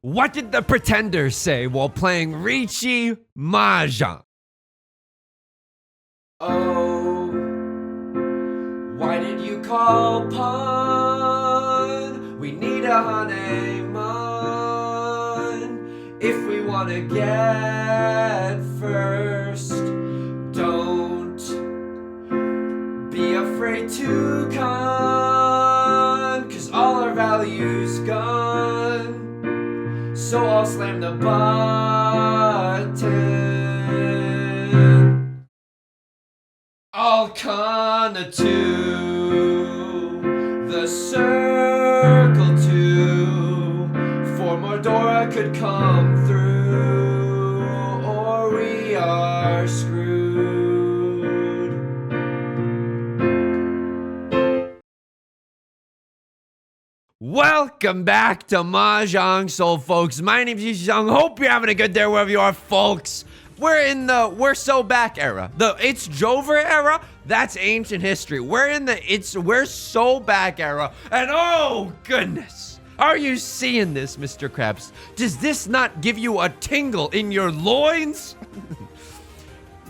What did the pretenders say while playing Riichi Mahjong? Oh, why did you call Pun? We need a honeymoon. If we want to get first, don't be afraid to con, 'cause all our values gone. So I'll slam the button. I'll con a 2, the circle 2. 4 more Dora could come through, or we are screwed. Welcome back to Mahjong Soul, folks. My name's Yusong. Hope you're having a good day wherever you are, folks. We're in the we're so back era. The it's Jover era, that's ancient history. We're in the we're so back era. And oh goodness, are you seeing this, Mr. Krabs? Does this not give you a tingle in your loins?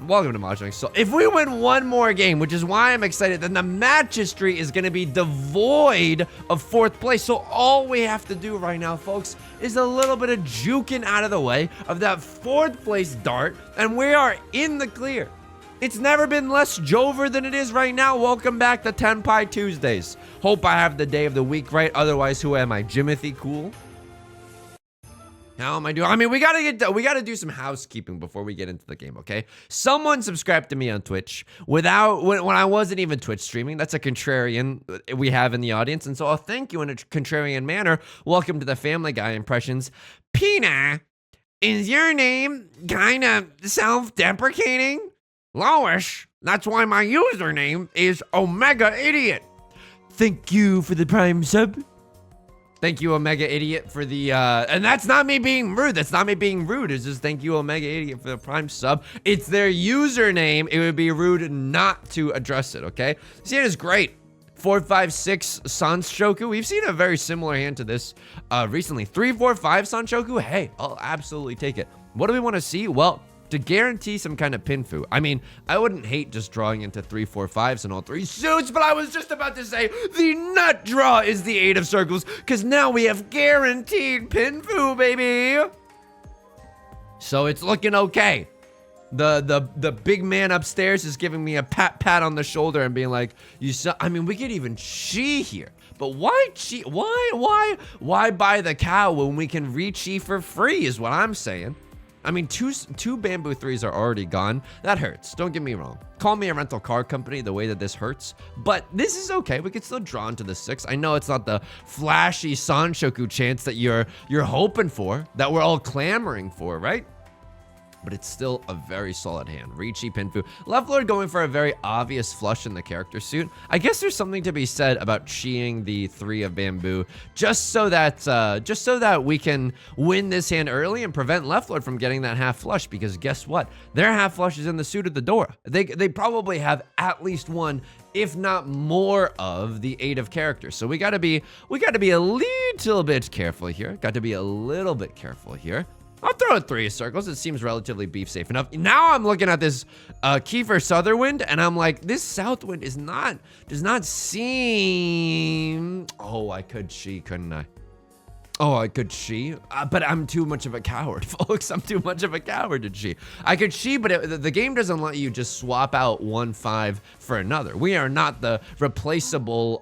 Welcome to Mahjong Soul. If we win one more game, which is why I'm excited, then the match history is going to be devoid of 4th place. So all we have to do right now, folks, is a little bit of juking out of the way of that 4th place dart, and we are in the clear. It's never been less Jover than it is right now. Welcome back to Tenpai Tuesdays. Hope I have the day of the week right. Otherwise, who am I? Jimothy Cool? How am I doing? I mean, we gotta do some housekeeping before we get into the game, okay? Someone subscribed to me on Twitch when I wasn't even Twitch streaming. That's a contrarian we have in the audience, and so I'll thank you in a contrarian manner. Welcome to the Family Guy impressions. Pina, is your name kind of self-deprecating? Lowish, that's why my username is Omega Idiot. Thank you for the Prime sub. Thank you, Omega Idiot, for the, and that's not me being rude. That's not me being rude. It's just thank you, Omega Idiot, for the Prime sub. It's their username. It would be rude not to address it, okay? This hand is great. 4, 5, 6 Sanshoku. We've seen a very similar hand to this recently. 3, 4, 5 Sanshoku. Hey, I'll absolutely take it. What do we want to see? Well, to guarantee some kind of pinfu. I mean, I wouldn't hate just drawing into 3, 4, 5s in all 3 suits, but I was just about to say the nut draw is the 8 of circles, because now we have guaranteed pinfu, baby. So it's looking okay. The big man upstairs is giving me a pat on the shoulder and being like, I mean, we could even chi here. But why chi? Why buy the cow when we can re-chi for free is what I'm saying. I mean, two bamboo 3s are already gone. That hurts. Don't get me wrong. Call me a rental car company the way that this hurts. But this is okay. We can still draw into the 6. I know it's not the flashy Sanshoku chance that you're hoping for, that we're all clamoring for, right? But it's still a very solid hand. Riichi Pinfu. Left Lord going for a very obvious flush in the character suit. I guess there's something to be said about chiing the 3 of bamboo, just so that we can win this hand early and prevent Left Lord from getting that half flush. Because guess what? Their half flush is in the suit of the Dora. They probably have at least one, if not more, of the 8 of characters. So we gotta be a little bit careful here. Got to be a little bit careful here. I'll throw in 3 circles. It seems relatively beef safe enough. Now I'm looking at this Kiefer Sutherwind, and I'm like, this Southwind does not seem. Oh, I could chi, couldn't I? Oh, I could chi, but I'm too much of a coward, folks. I'm too much of a coward to chi. I could chi, but the game doesn't let you just swap out 1 5 for another. We are not the replaceable.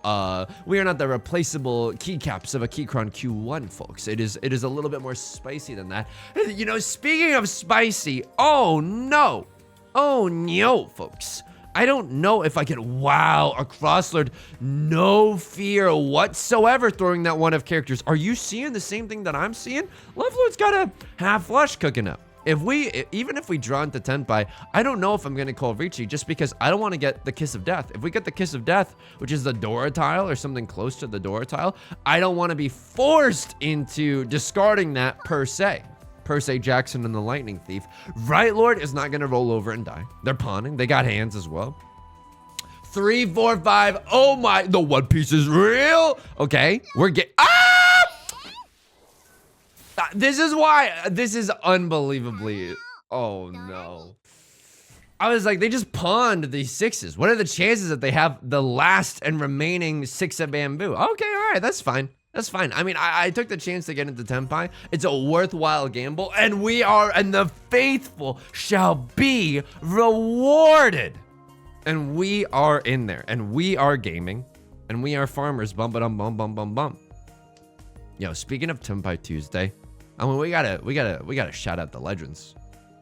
We are not the replaceable keycaps of a Keychron Q1, folks. It is a little bit more spicy than that. You know, speaking of spicy, oh no, folks. I don't know if I can, wow, a Crosslord, no fear whatsoever throwing that 1 of characters. Are you seeing the same thing that I'm seeing? Left Lord's got a half flush cooking up. Even if we draw into Tenpai, I don't know if I'm going to call Riichi just because I don't want to get the Kiss of Death. If we get the Kiss of Death, which is the Dora tile or something close to the Dora tile, I don't want to be forced into discarding that per se. Percy Jackson and the Lightning Thief. Right Lord is not going to roll over and die. They're pawning. They got hands as well. 3, 4, 5. Oh my, the One Piece is real. Okay, we're This is why. This is unbelievably. Oh no. I was like, they just pawned these 6s. What are the chances that they have the last and remaining 6 of bamboo? Okay, all right, that's fine. That's fine. I mean, I took the chance to get into Tenpai. It's a worthwhile gamble, and the faithful shall be rewarded. And we are in there, and we are gaming, and we are farmers. Bum ba dum bum bum bum bum. Yo, speaking of Tenpai Tuesday, I mean, we gotta shout out the legends.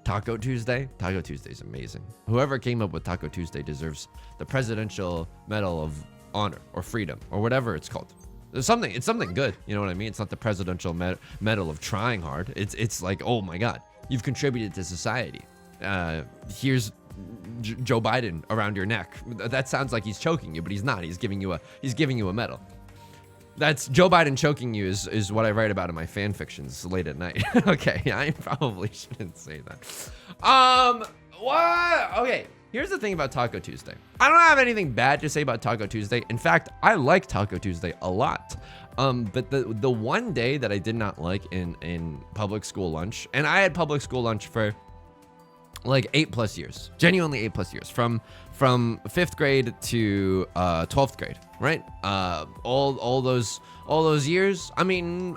Taco Tuesday. Taco Tuesday is amazing. Whoever came up with Taco Tuesday deserves the Presidential Medal of Honor or Freedom or whatever it's called. It's something good. You know what I mean? It's not the Presidential Medal of trying hard. It's like, oh my God, you've contributed to society. Here's Joe Biden around your neck. That sounds like he's choking you, but he's not. He's giving you a medal. That's Joe Biden choking you is what I write about in my fan fictions late at night. Okay, I probably shouldn't say that. What? Okay, here's the thing about Taco Tuesday. I don't have anything bad to say about Taco Tuesday. In fact, I like Taco Tuesday a lot. But the one day that I did not like in public school lunch, and I had public school lunch for like 8+ years, genuinely 8+ years, from 5th grade to 12th grade, right? All those years. I mean,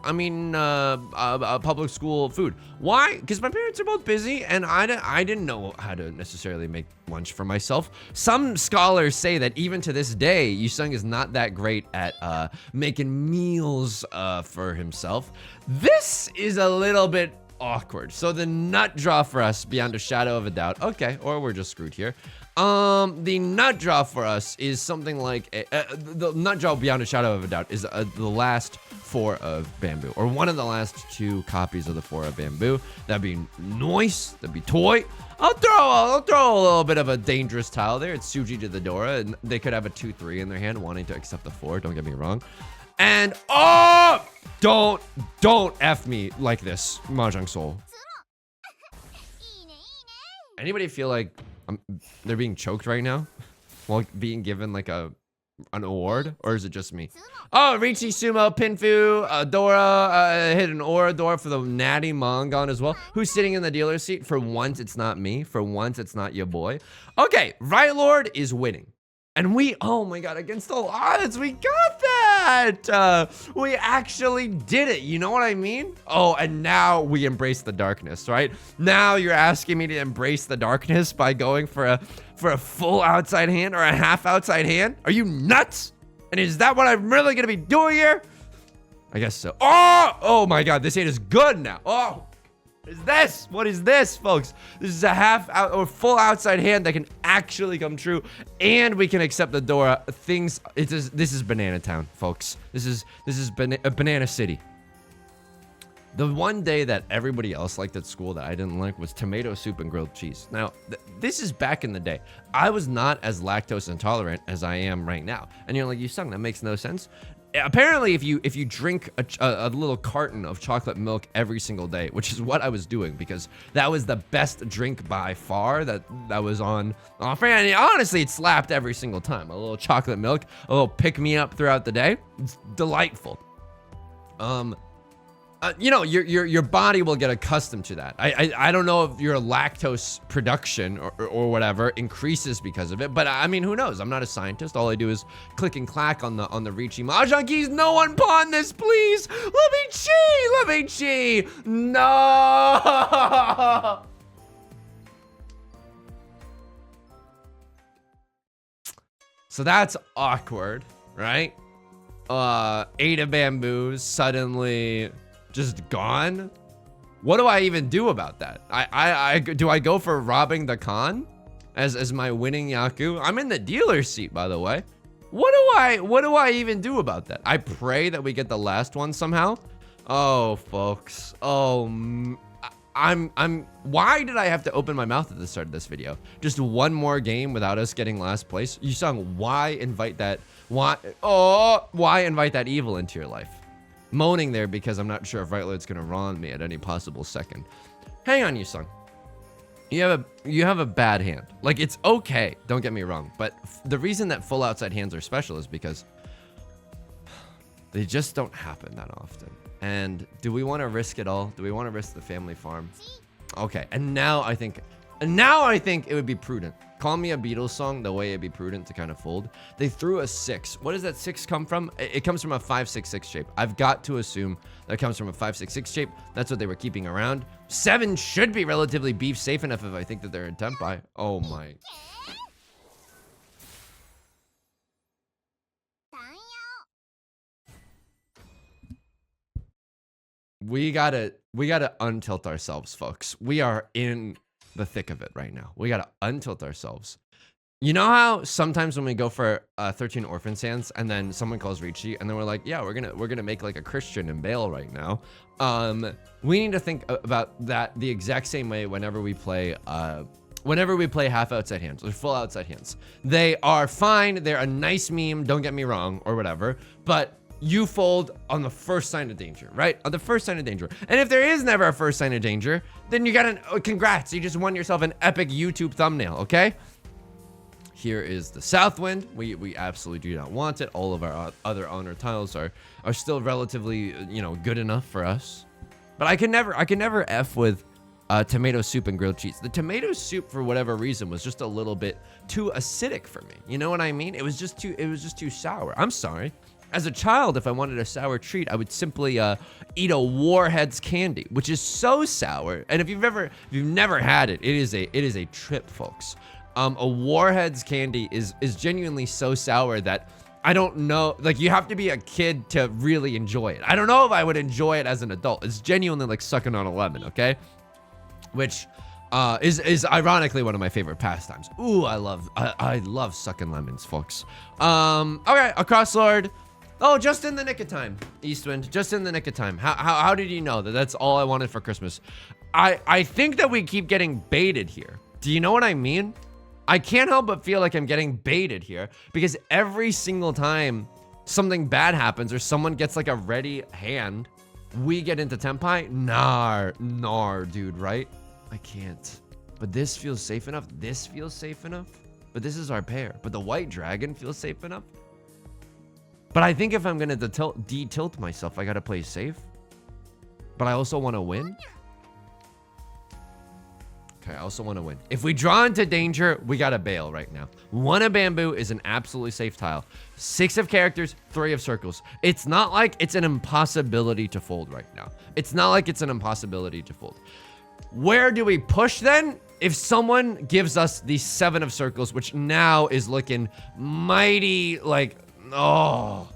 public school food. Why? Because my parents are both busy, and I didn't know how to necessarily make lunch for myself. Some scholars say that even to this day, Yusong is not that great at making meals for himself. This is a little bit awkward. So the nut draw for us, beyond a shadow of a doubt. Okay, or we're just screwed here. The nut draw for us is something like the nut draw beyond a shadow of a doubt is the last 4 of bamboo, or one of the last 2 copies of the 4 of bamboo. That'd be nice. That'd be toy. I'll throw a little bit of a dangerous tile there. It's Suji to the Dora, and they could have a 2-3 in their hand, wanting to accept the 4. Don't get me wrong. And don't F me like this, Mahjong Soul. Anybody feel like they're being choked right now while being given like an award, or is it just me? Oh, Riichi Sumo, Pinfu, Dora hit an Aura door for the natty Mongon as well. Who's sitting in the dealer's seat? For once, it's not me. For once, it's not your boy. Okay, Right Lord is winning. And we, oh my God, against all odds, we got that. We actually did it. You know what I mean? Oh, and now we embrace the darkness, right? Now you're asking me to embrace the darkness by going for a full outside hand or a half outside hand? Are you nuts? And is that what I'm really gonna be doing here? I guess so. Oh my God, this hand is good now. Oh. What is this? What is this, folks? This is a half out or full outside hand that can actually come true, and we can accept the Dora. This is Banana Town, folks. This is Banana City. The one day that everybody else liked at school that I didn't like was tomato soup and grilled cheese. Now, this is back in the day. I was not as lactose intolerant as I am right now. And you're like, Yusong, that makes no sense. Apparently, if you drink a little carton of chocolate milk every single day, which is what I was doing, because that was the best drink by far that was on offer. And honestly, it slapped every single time. A little chocolate milk, a little pick me up throughout the day. It's delightful. You know, your body will get accustomed to that. I don't know if your lactose production or whatever increases because of it, but I mean, who knows? I'm not a scientist. All I do is click and clack on the Riichi Mahjong keys. No one pawn this, please. Let me chi. No. So that's awkward, right? 8 of bamboos suddenly just gone. What do I even do about that? Do I go for robbing the Khan as my winning Yaku? I'm in the dealer's seat, by the way. What do I even do about that? I pray that we get the last one somehow. Oh, folks. Oh, why did I have to open my mouth at the start of this video? Just one more game without us getting last place. Yusong, why invite that evil into your life? Moaning there because I'm not sure if Right Lord's gonna wrong me at any possible second. Hang on, Yusong. You have a bad hand. Like, it's okay, don't get me wrong, but the reason that full outside hands are special is because they just don't happen that often. And do we want to risk it all? Do we want to risk the family farm? Okay, and now I think it would be prudent. Call Me a Beatles song, the way it'd be prudent to kind of fold. They threw a 6. What does that 6 come from? It comes from a 5-6-6 shape. I've got to assume that it comes from a 5-6-6 shape. That's what they were keeping around. 7 should be relatively beef safe enough if I think that they're in tempai. Oh my. We gotta untilt ourselves, folks. We are in the thick of it right now. We gotta untilt ourselves. You know how sometimes when we go for 13 Orphan Sands and then someone calls Riichi and then we're like, yeah, we're gonna make like a Christian and bail right now. We need to think about that the exact same way whenever we play half outside hands or full outside hands. They are fine. They're a nice meme. Don't get me wrong or whatever, but you fold on the first sign of danger, right? On the first sign of danger. And if there is never a first sign of danger, then you got congrats. You just won yourself an epic YouTube thumbnail, okay? Here is the South Wind. We absolutely do not want it. All of our other honor tiles are still relatively, good enough for us. But I can never F with tomato soup and grilled cheese. The tomato soup, for whatever reason, was just a little bit too acidic for me. You know what I mean? It was just too sour. I'm sorry. As a child, if I wanted a sour treat, I would simply eat a Warhead's candy, which is so sour. And if you've never had it, it is a trip, folks. A Warhead's candy is genuinely so sour that I don't know, like you have to be a kid to really enjoy it. I don't know if I would enjoy it as an adult. It's genuinely like sucking on a lemon, okay? Which is ironically one of my favorite pastimes. Ooh, I love sucking lemons, folks. Okay, a Crosslord. Oh, just in the nick of time, Eastwind. Just in the nick of time. How did you know that that's all I wanted for Christmas? I think that we keep getting baited here. Do you know what I mean? I can't help but feel like I'm getting baited here because every single time something bad happens or someone gets like a ready hand, we get into tempai. Nar, dude, right? I can't. But this feels safe enough. This feels safe enough. But this is our pair. But the white dragon feels safe enough. But I think if I'm gonna de-tilt myself, I gotta play safe. But I also want to win. Okay, I also want to win. If we draw into danger, we gotta bail right now. 1 of bamboo is an absolutely safe tile. 6 of characters, 3 of circles. It's not like it's an impossibility to fold right now. It's not like it's an impossibility to fold. Where do we push then? If someone gives us the 7 of circles, which now is looking mighty like, oh,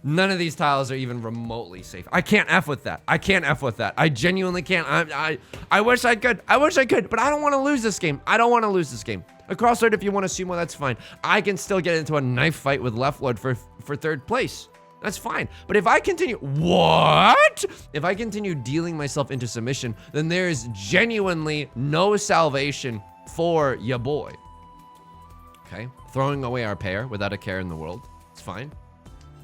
none of these tiles are even remotely safe. I can't F with that. I can't F with that. I genuinely can't. I wish I could. I wish I could, but I don't want to lose this game. I don't want to lose this game. A Crosslord, if you want to sumo, that's fine. I can still get into a knife fight with Left Lord for 3rd place. That's fine. But if I continue, what? If I continue dealing myself into submission, then there is genuinely no salvation for ya boy. Okay, throwing away our pair without a care in the world. It's fine.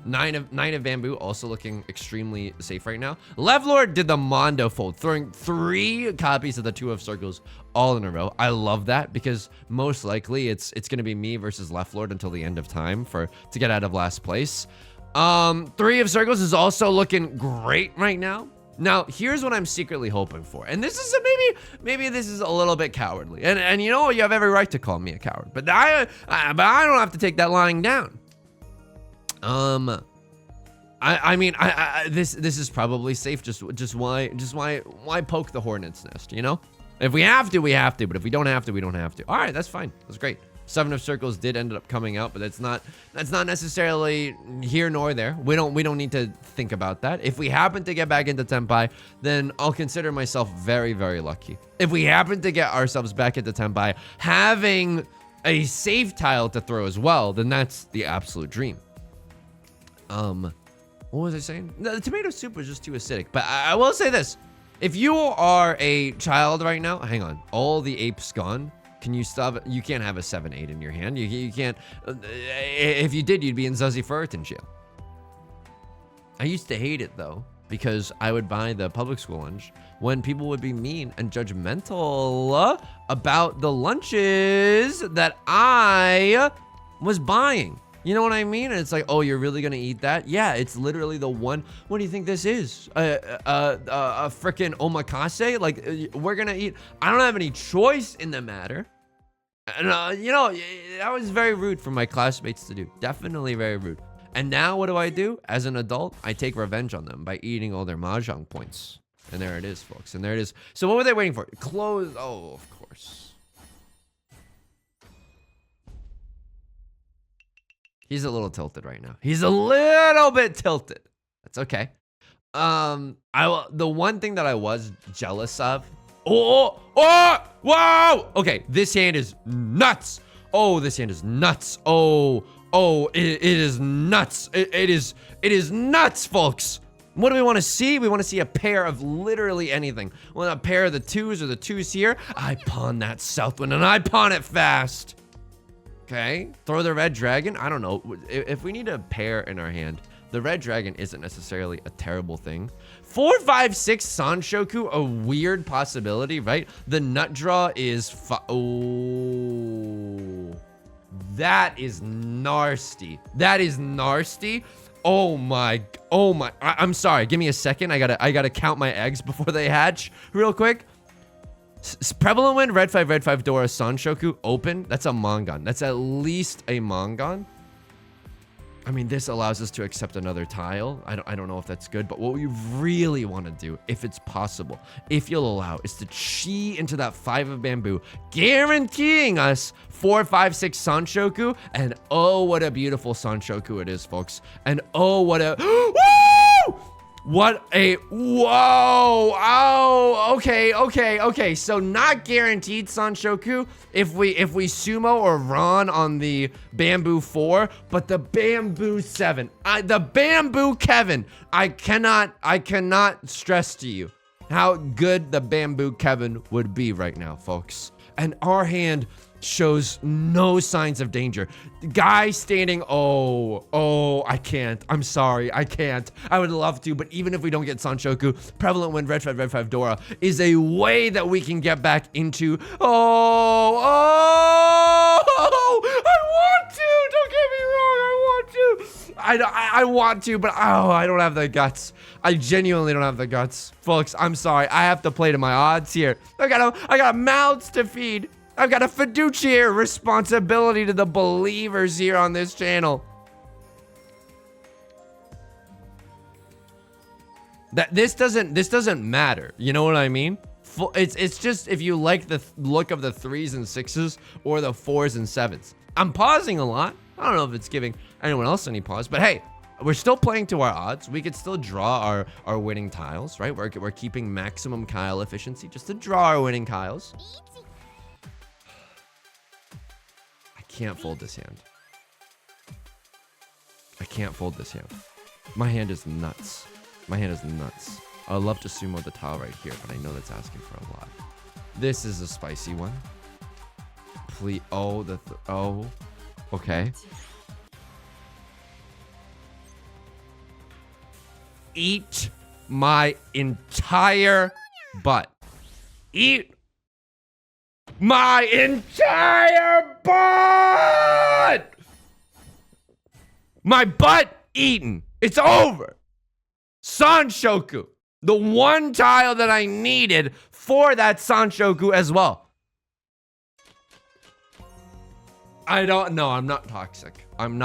9 of bamboo, also looking extremely safe right now. Left Lord did the Mondo fold, throwing 3 copies of the 2 of circles all in a row. I love that because most likely it's gonna be me versus Left Lord until the end of time to get out of last place. 3 of circles is also looking great right now. Now, here's what I'm secretly hoping for. And this is maybe this is a little bit cowardly. And you know what? You have every right to call me a coward. But I don't have to take that lying down. This is probably safe. Just why poke the hornet's nest, you know? If we have to, we have to. But if we don't have to, we don't have to. All right, that's fine. That's great. 7 of circles did end up coming out, but that's not necessarily here nor there. We don't need to think about that. If we happen to get back into tempai, then I'll consider myself very, very lucky. If we happen to get ourselves back into tempai, having a safe tile to throw as well, then that's the absolute dream. What was I saying? The tomato soup was just too acidic, but I will say this. If you are a child right now, hang on, all the apes gone. Can you stop? You can't have a 7-8 in your hand. You can't. If you did, you'd be in Zuzzy Furton jail. I used to hate it though, because I would buy the public school lunch when people would be mean and judgmental about the lunches that I was buying. You know what I mean? And it's like, oh, you're really gonna eat that? Yeah, it's literally the one. What do you think this is? A freaking omakase? Like, we're gonna eat. I don't have any choice in the matter. And, you know, that was very rude for my classmates to do. Definitely very rude. And now what do? As an adult, I take revenge on them by eating all their Mahjong points. And there it is, folks. And there it is. So what were they waiting for? Close. Oh, of course. He's a little tilted right now. He's a little bit tilted. That's okay. The one thing that I was jealous of. Oh, whoa. Okay, this hand is nuts. Oh, this hand is nuts. Oh, it is nuts. It is nuts, folks. What do we want to see? We want to see a pair of literally anything. We want a pair of the twos or the twos here. I pawn that southwind and I pawn it fast. Okay, throw the red dragon. I don't know. If we need a pair in our hand, the red dragon isn't necessarily a terrible thing. 4, 5, 6 Sanshoku, a weird possibility, right? The nut draw is oh, that is nasty. That is nasty. Oh my. I'm sorry. Give me a second. I gotta count my eggs before they hatch real quick. Prevalent wind, red 5 Dora Sanshoku open. That's a Mongon. That's at least a Mongon. I mean, this allows us to accept another tile. I don't know if that's good, but what we really want to do, if it's possible, if you'll allow, is to chi into that 5 of bamboo, guaranteeing us 4, 5, 6 Sanshoku. And oh, what a beautiful Sanshoku it is, folks. And oh, what a woo! What a whoa! Oh, okay. So not guaranteed Sanshoku if we sumo or Ron on the bamboo 4, but the bamboo 7, the bamboo Kevin. I cannot stress to you how good the bamboo Kevin would be right now, folks. And our hand shows no signs of danger. The guy standing, oh, I can't. I'm sorry, I can't. I would love to, but even if we don't get Sanshoku, Prevalent Wind, red 5 Dora is a way that we can get back into, I want to, don't get me wrong, I want to, but I don't have the guts. I genuinely don't have the guts. Folks, I'm sorry, I have to play to my odds here. I got mouths to feed. I've got a fiduciary responsibility to the believers here on this channel. That this doesn't matter. You know what I mean? It's just if you like the look of the 3s and 6s or the 4s and 7s. I'm pausing a lot. I don't know if it's giving anyone else any pause, but hey, we're still playing to our odds. We could still draw our winning tiles, right? We're keeping maximum Kyle efficiency just to draw our winning tiles. Can't fold this hand. I can't fold this hand. My hand is nuts. I would love to sumo the tile right here, but I know that's asking for a lot. This is a spicy one. Please. Okay. Eat my entire butt. Eat my entire butt! My butt eaten. It's over. Sanshoku. The one tile that I needed for that Sanshoku as well. I don't know. I'm not toxic. I am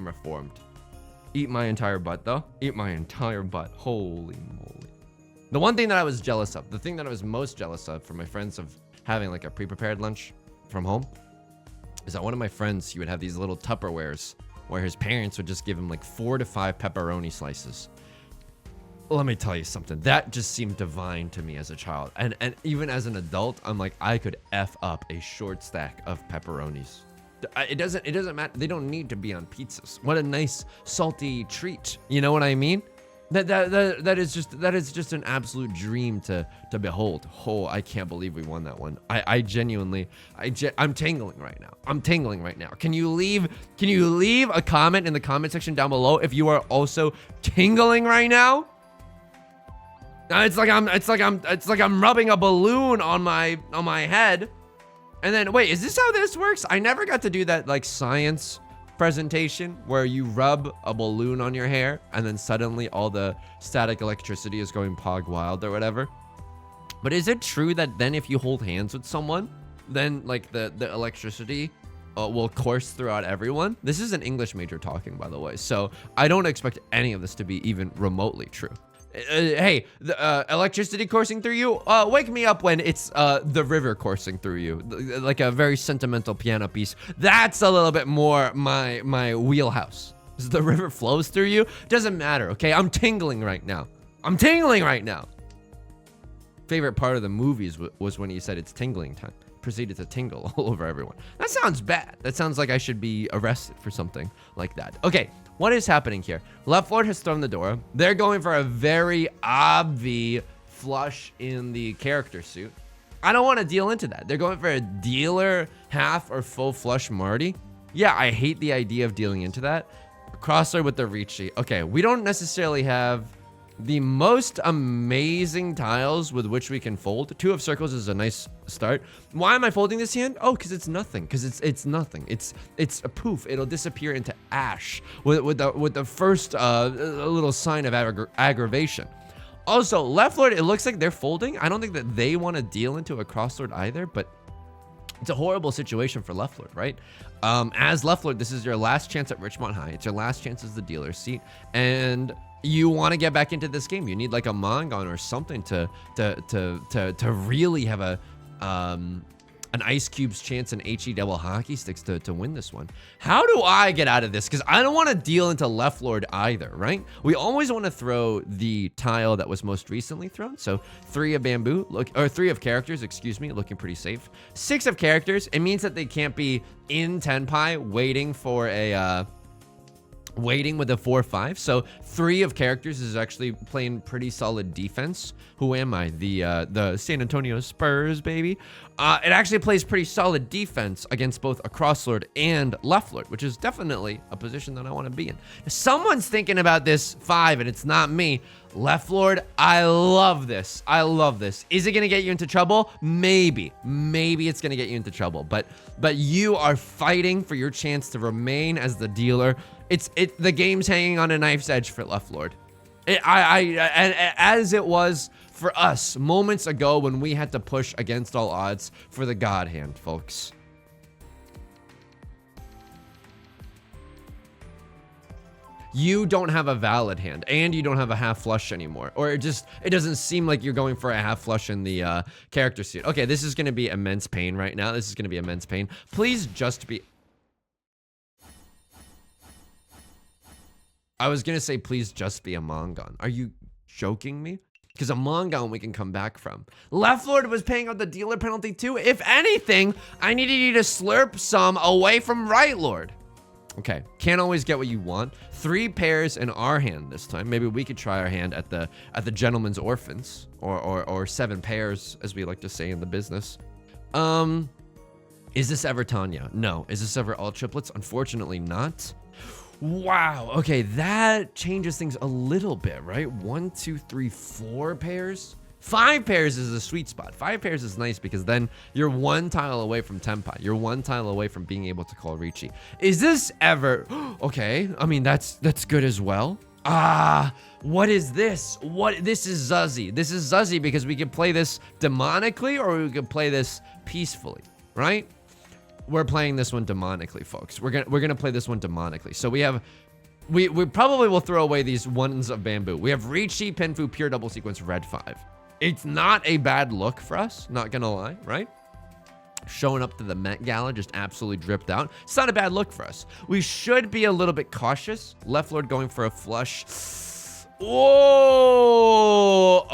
reformed. Eat my entire butt, though. Eat my entire butt. Holy moly. The one thing that I was jealous of, the thing that I was most jealous of for my friends of having like a pre-prepared lunch from home, is that one of my friends, he would have these little Tupperwares where his parents would just give him like 4 to 5 pepperoni slices. Let me tell you something. That just seemed divine to me as a child. And even as an adult, I'm like, I could F up a short stack of pepperonis. It doesn't matter. They don't need to be on pizzas. What a nice salty treat. You know what I mean? That is just an absolute dream to behold. Oh, I can't believe we won that one. I'm tingling right now. Can you leave a comment in the comment section down below if you are also tingling right now? It's like I'm rubbing a balloon on my head, And then, wait, is this how this works? I never got to do that like science presentation where you rub a balloon on your hair and then suddenly all the static electricity is going pog wild or whatever. But is it true that then if you hold hands with someone, then like the electricity will course throughout everyone? This is an English major talking, by the way, so I don't expect any of this to be even remotely true. Hey, the electricity coursing through you, wake me up when it's the river coursing through you, like a very sentimental piano piece. That's a little bit more my wheelhouse. The river flows through you, doesn't matter, okay? I'm tingling right now. I'm tingling right now. Favorite part of the movies was when he said it's tingling time. Proceeded to tingle all over everyone. That sounds bad. That sounds like I should be arrested for something like that. Okay, what is happening here? Left Lord has thrown the door. They're going for a very obvious flush in the character suit. I don't want to deal into that. They're going for a dealer half or full flush Marty. Yeah, I hate the idea of dealing into that. Crossler with the Riichi. Okay, we don't necessarily have the most amazing tiles with which we can fold. 2 of circles is a nice start. Why am I folding this hand? Oh, because it's nothing. Because it's nothing. It's a poof. It'll disappear into ash with the first little sign of aggravation. Also, left Lord, it looks like they're folding. I don't think that they want to deal into a crossword either, but it's a horrible situation for left Lord, right? As left Lord, this is your last chance at Richmond High. It's your last chance as the dealer's seat, and you want to get back into this game. You need like a Mangon or something to really have an Ice Cube's chance and HE double hockey sticks to win this one. How do I get out of this? Because I don't want to deal into left Lord either, right? We always want to throw the tile that was most recently thrown. So 3 of bamboo, or 3 of characters, excuse me, looking pretty safe. 6 of characters, it means that they can't be in Tenpai waiting for a waiting with a 4-5. So 3 of characters is actually playing pretty solid defense. Who am I? The San Antonio Spurs, baby. It actually plays pretty solid defense against both a crosslord and left lord, which is definitely a position that I want to be in. If someone's thinking about this 5 and it's not me, left lord, I love this. I love this. Is it going to get you into trouble? Maybe it's going to get you into trouble, but you are fighting for your chance to remain as the dealer. The game's hanging on a knife's edge for left lord. As it was for us moments ago when we had to push against all odds for the God hand, folks. You don't have a valid hand, and you don't have a half flush anymore, or it doesn't seem like you're going for a half flush in the character suit. Okay, this is going to be immense pain right now. This is going to be immense pain. Please just be... I was going to say, please just be a Mangon. Are you joking me? Because a Mangon we can come back from. Left Lord was paying out the dealer penalty too. If anything, I needed you to slurp some away from Right Lord. Okay, can't always get what you want. 3 pairs in our hand this time. Maybe we could try our hand at the Gentleman's Orphans, or 7 pairs, as we like to say in the business. Is this ever Tanya? No. Is this ever all triplets? Unfortunately not. Wow. Okay, that changes things a little bit, right? 1, 2, 3, 4 pairs. 5 pairs is a sweet spot. 5 pairs is nice because then you're 1 tile away from Tenpai. You're 1 tile away from being able to call Riichi. Is this ever... Okay, I mean, that's good as well. What is this? This is Zuzzy. This is Zuzzy because we can play this demonically or we can play this peacefully, right? We're playing this one demonically, folks. We're gonna play this one demonically. So we probably will throw away these ones of bamboo. We have Riichi, Pinfu, pure double sequence, red 5. It's not a bad look for us, not gonna lie, right? Showing up to the Met Gala just absolutely dripped out. It's not a bad look for us. We should be a little bit cautious. Left Lord going for a flush. Oh,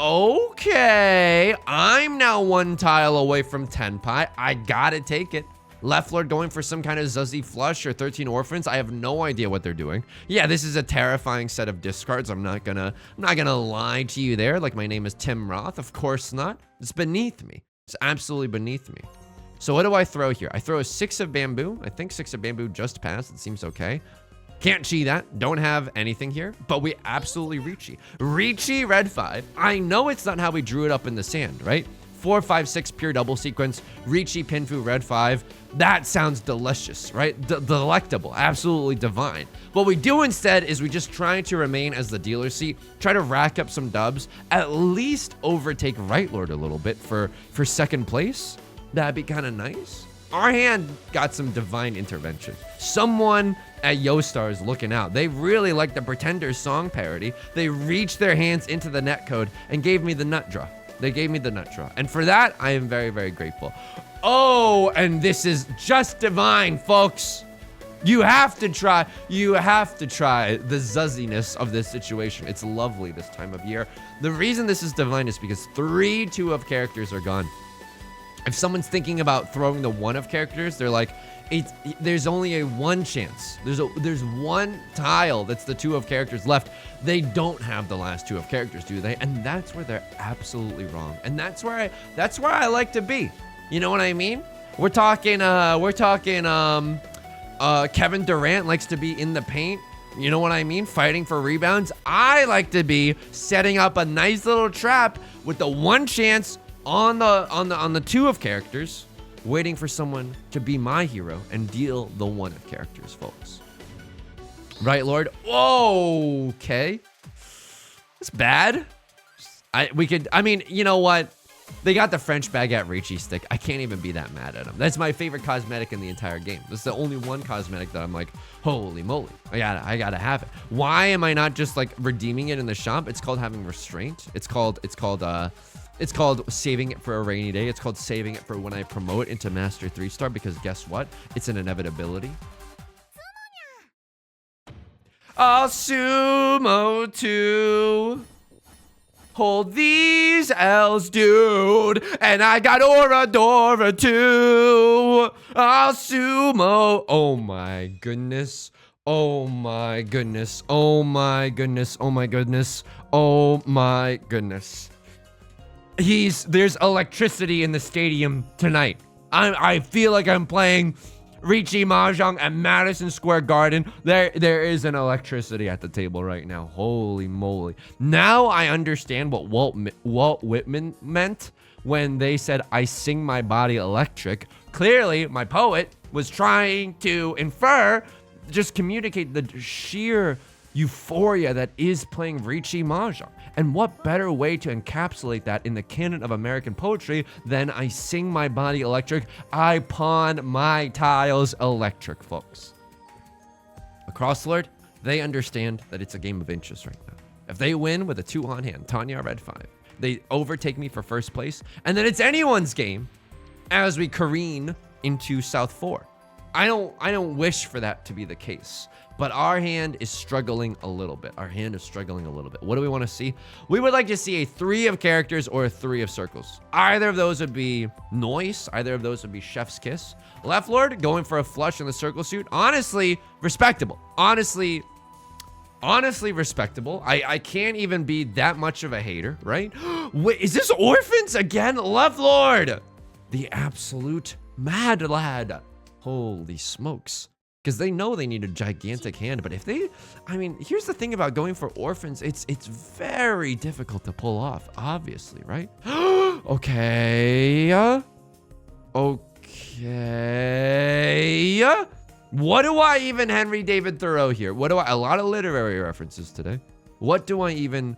okay. I'm now 1 tile away from Tenpai. I gotta take it. Left Lord going for some kind of Zuzzy flush or 13 orphans. I have no idea what they're doing. Yeah, this is a terrifying set of discards. I'm not gonna lie to you there. Like my name is Tim Roth. Of course not. It's beneath me. It's absolutely beneath me. So what do I throw here? I throw a 6 of bamboo. I think 6 of bamboo just passed. It seems okay. Can't chi that. Don't have anything here, but we absolutely Riichi. Riichi red 5. I know it's not how we drew it up in the sand, right? 4, 5, 6 pure double sequence, Riichi Pinfu red 5. That sounds delicious, right? Delectable, absolutely divine. What we do instead is we just try to remain as the dealer seat, try to rack up some dubs, at least overtake Right Lord a little bit for second place. That'd be kind of nice. Our hand got some divine intervention. Someone at Yostar is looking out. They really like the Pretenders song parody. They reached their hands into the netcode and gave me the nut draw. They gave me the nut draw. And for that, I am very, very grateful. Oh, and this is just divine, folks. You have to try the zuzziness of this situation. It's lovely this time of year. The reason this is divine is because 3 2-of characters are gone. If someone's thinking about throwing the 1-of characters, they're like, there's only a 1 chance. There's 1 tile that's the 2-of characters left. They don't have the last 2-of characters, do they? And that's where they're absolutely wrong. And that's where I like to be. You know what I mean? We're talking Kevin Durant likes to be in the paint. You know what I mean? Fighting for rebounds. I like to be setting up a nice little trap with the 1 chance on the 2-of characters, waiting for someone to be my hero and deal the 1-of characters, folks. Right, Lord? Whoa, okay. That's bad. I mean, you know what? They got the French baguette Riichi stick. I can't even be that mad at them. That's my favorite cosmetic in the entire game. This is the only one cosmetic that I'm like, holy moly, I gotta have it. Why am I not just like redeeming it in the shop? It's called having restraint. It's called saving it for a rainy day. It's called saving it for when I promote into Master 3-star, because guess what? It's an inevitability. I'll sumo too. Hold these L's, dude. And I got Oradora too. I'll sumo. Oh my goodness. Oh my goodness. Oh my goodness. Oh my goodness. Oh my goodness. There's electricity in the stadium tonight. I feel like I'm playing Riichi Mahjong at Madison Square Garden. There is an electricity at the table right now. Holy moly. Now I understand what Walt Whitman meant when they said, I sing my body electric. Clearly, my poet was trying to infer, just communicate the sheer euphoria that is playing Riichi Mahjong. And what better way to encapsulate that in the canon of American poetry than I sing my body electric, I pawn my tiles electric, folks. Across Lord, they understand that it's a game of inches right now. If they win with a 2 on hand, Tanya red 5, they overtake me for first place, and then it's anyone's game as we careen into South 4. I don't wish for that to be the case. But our hand is struggling a little bit. What do we want to see? We would like to see a 3 of characters or a 3 of circles. Either of those would be noise. Either of those would be chef's kiss. Left Lord going for a flush in the circle suit. Honestly, respectable. Honestly respectable. I can't even be that much of a hater, right? Wait, is this Orphans again? Left Lord. The absolute mad lad. Holy smokes. Because they know they need a gigantic hand, but if here's the thing about going for Orphans, it's very difficult to pull off, obviously, right? Okay. What do I even Henry David Thoreau here? A lot of literary references today. What do I even,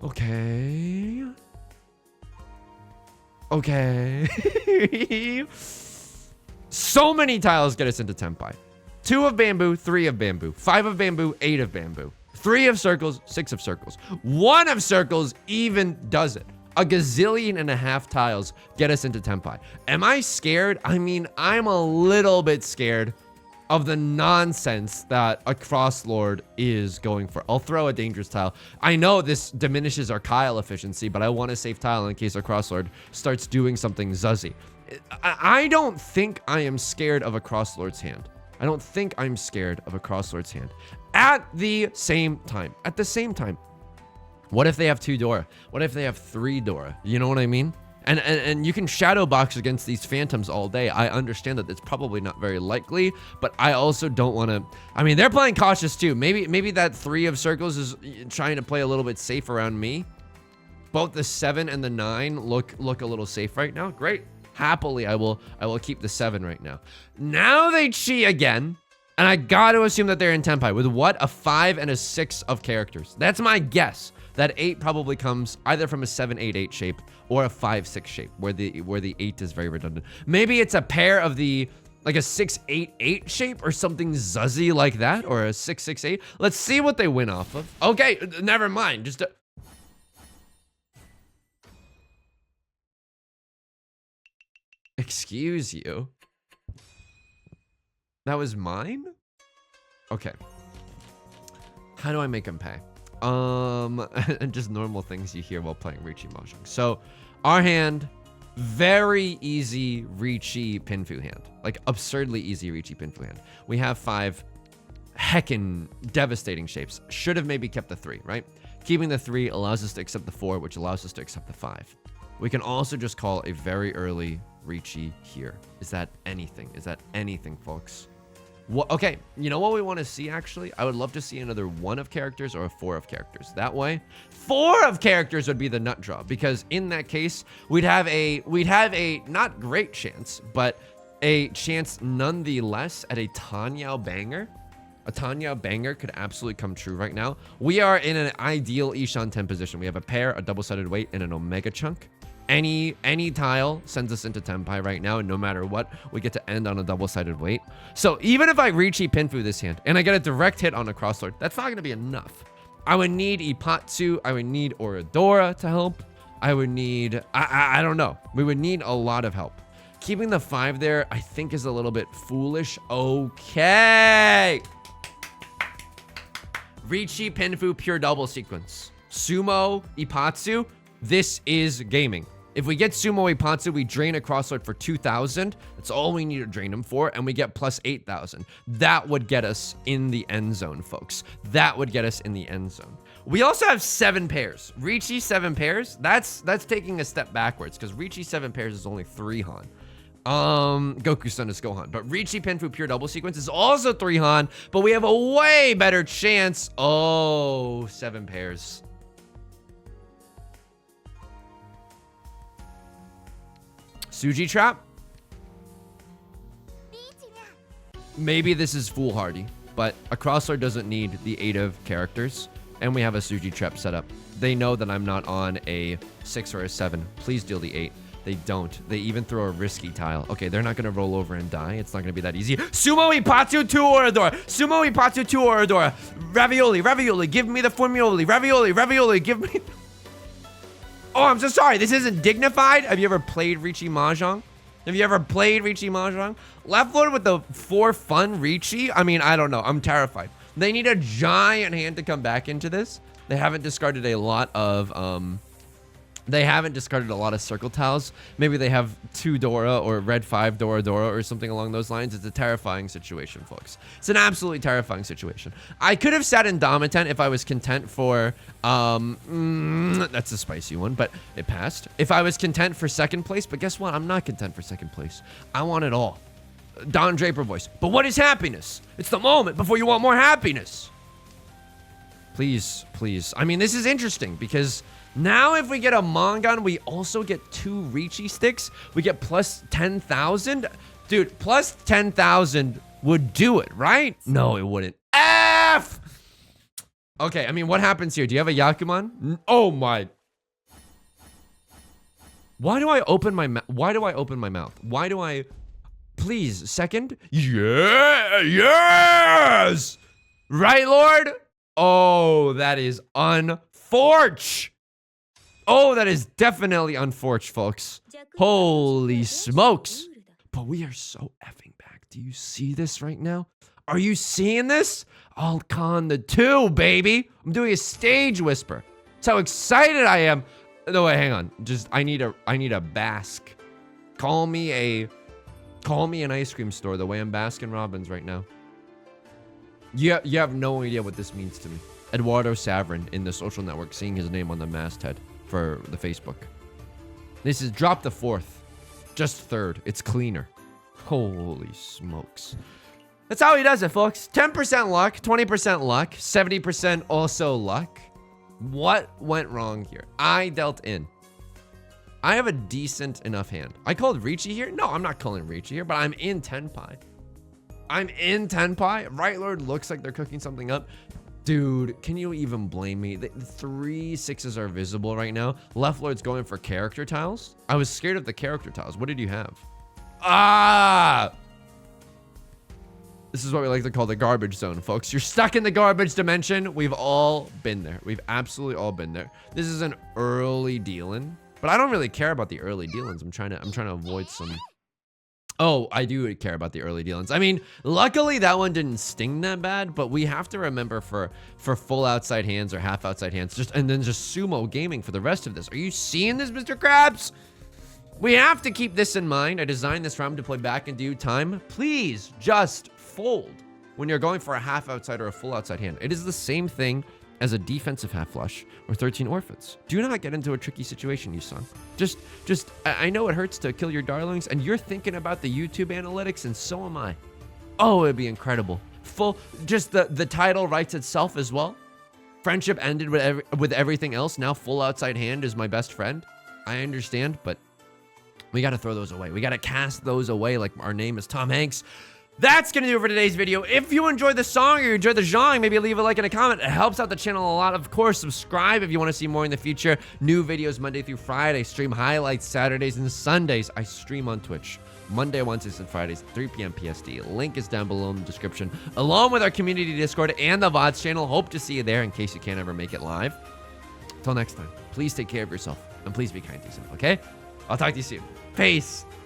okay. So many tiles get us into Tenpai. 2 of bamboo, 3 of bamboo, 5 of bamboo, 8 of bamboo, 3 of circles, 6 of circles, 1 of circles even does it. A gazillion and a half tiles get us into Tenpai. Am I scared? I mean, I'm a little bit scared of the nonsense that a Cross Lord is going for. I'll throw a dangerous tile. I know this diminishes our Kyle efficiency, but I want to save tile in case our Cross Lord starts doing something zuzzy. I don't think I am scared of a Cross Lord's hand. I don't think I'm scared of a Cross Lord's hand. At the same time, what if they have 2 Dora? What if they have 3 Dora? You know what I mean? And you can shadow box against these phantoms all day. I understand that it's probably not very likely, but I also don't want to. I mean, they're playing cautious too. Maybe that 3 of circles is trying to play a little bit safe around me. Both the 7 and the 9 look a little safe right now. Great. Happily, I will keep the 7 right now. Now they chi again. And I got to assume that they're in Tenpai with what? A 5 and a 6 of characters. That's my guess. That 8 probably comes either from a 7-8-8 shape or a 5-6 shape where the 8 is very redundant. Maybe it's a pair of the like a 6-8-8 shape or something zuzzy like that, or a 6-6-8. Let's see what they win off of. Okay, never mind. Just excuse you. That was mine? Okay. How do I make him pay? Just normal things you hear while playing Riichi Mahjong. So, our hand, very easy Riichi Pinfu hand. Like, absurdly easy Riichi Pinfu hand. We have 5 heckin' devastating shapes. Should have maybe kept the 3, right? Keeping the 3 allows us to accept the 4, which allows us to accept the 5. We can also just call a very early Riichi here. Is that anything? Is that anything, folks? What, okay, you know what we want to see, actually? I would love to see another 1 of characters or a 4 of characters. That way, 4 of characters would be the nut draw, because in that case, we'd have a not great chance, but a chance nonetheless at a Tenhou banger. A Tenhou banger could absolutely come true right now. We are in an ideal Ishan 10 position. We have a pair, a double-sided weight, and an Omega chunk. Any tile sends us into Tenpai right now, and no matter what, we get to end on a double-sided weight. So even if I Riichi Pinfu this hand, and I get a direct hit on a crosslord, that's not going to be enough. I would need Ipatsu, I would need Oradora to help. I would need, I don't know. We would need a lot of help. Keeping the 5 there, I think, is a little bit foolish. Okay. Riichi Pinfu pure double sequence. Sumo, Ipatsu, this is gaming. If we get Sumo Ipatsu, we drain a crosslord for 2,000. That's all we need to drain him for, and we get plus 8,000. That would get us in the end zone, folks. That would get us in the end zone. We also have 7 pairs. Riichi 7 pairs, that's taking a step backwards, because Riichi 7 pairs is only 3 Han. Goku-san is Gohan. But Riichi Pinfu pure double sequence is also 3 Han, but we have a way better chance. Oh, 7 pairs. Suji trap? Maybe this is foolhardy, but a crosslord doesn't need the 8 of characters, and we have a Suji trap set up. They know that I'm not on a 6 or a 7. Please deal the 8. They don't. They even throw a risky tile. Okay, they're not going to roll over and die. It's not going to be that easy. Sumo Ipatsu 2 Oradora. Sumo Ipatsu 2 Oradora. Ravioli, ravioli. Give me the formioli. Ravioli, ravioli. Give me... Oh, I'm so sorry. This isn't dignified. Have you ever played Riichi Mahjong? Have you ever played Riichi Mahjong? Left Lord with the 4 fun Riichi? I mean, I don't know. I'm terrified. They need a giant hand to come back into this. They haven't discarded a lot of, circle tiles. Maybe they have 2 Dora or red 5 Dora or something along those lines. It's a terrifying situation, folks. It's an absolutely terrifying situation. I could have sat in Domitent if I was content for, that's a spicy one, but it passed. If I was content for 2nd place, but guess what? I'm not content for 2nd place. I want it all. Don Draper voice. But what is happiness? It's the moment before you want more happiness. Please, please. I mean, this is interesting because now if we get a Mongon, we also get 2 Riichi sticks. We get plus 10,000. Dude, plus 10,000 would do it, right? No, it wouldn't. F! Okay, I mean, what happens here? Do you have a Yakuman? Oh my. Why do I open my mouth? Why do I open my mouth? Why do I... Please, 2nd? Yeah, yes! Right, Lord? Oh, that is unfortunate. Oh, that is definitely unfortunate, folks. Holy smokes. But we are so effing back. Do you see this right now? Are you seeing this? I'll con the 2, baby. I'm doing a stage whisper. That's how excited I am. No, wait, hang on. Just, I need a bask. Call me an ice cream store the way I'm Baskin Robbins right now. You have no idea what this means to me. Eduardo Saverin in the social network, seeing his name on the masthead for the Facebook. This is drop the 4th. Just 3rd. It's cleaner. Holy smokes. That's how he does it, folks. 10% luck, 20% luck, 70% also luck. What went wrong here? I dealt in. I have a decent enough hand. I called Riichi here. No, I'm not calling Riichi here, but I'm in Tenpai. I'm in Tenpai. Right Lord looks like they're cooking something up. Dude, can you even blame me? The 3 6s are visible right now. Left Lord's going for character tiles. I was scared of the character tiles. What did you have? Ah! This is what we like to call the garbage zone, folks. You're stuck in the garbage dimension. We've all been there. We've absolutely all been there. This is an early deal-in, but I don't really care about the early deal-ins. I'm trying to avoid some. Oh, I do care about the early deal-ins. I mean, luckily that one didn't sting that bad, but we have to remember for full outside hands or half outside hands, and then just sumo gaming for the rest of this. Are you seeing this, Mr. Krabs? We have to keep this in mind. I designed this round to play back in due time. Please just fold when you're going for a half outside or a full outside hand. It is the same thing as a defensive half flush or 13 orphans. Do not get into a tricky situation, Yusong. I know it hurts to kill your darlings, and you're thinking about the YouTube analytics, and so am I. Oh, it'd be incredible. Just the title writes itself as well. Friendship ended with everything else. Now full outside hand is my best friend. I understand, but we got to throw those away. We got to cast those away like our name is Tom Hanks. That's going to do it for today's video. If you enjoyed the song or you enjoyed the genre, maybe leave a like and a comment. It helps out the channel a lot. Of course, subscribe if you want to see more in the future. New videos Monday through Friday. Stream highlights Saturdays and Sundays. I stream on Twitch Monday, Wednesdays, and Fridays, 3 p.m. PST. Link is down below in the description, along with our community Discord and the VODs channel. Hope to see you there in case you can't ever make it live. Until next time, please take care of yourself, and please be kind to yourself, okay? I'll talk to you soon. Peace.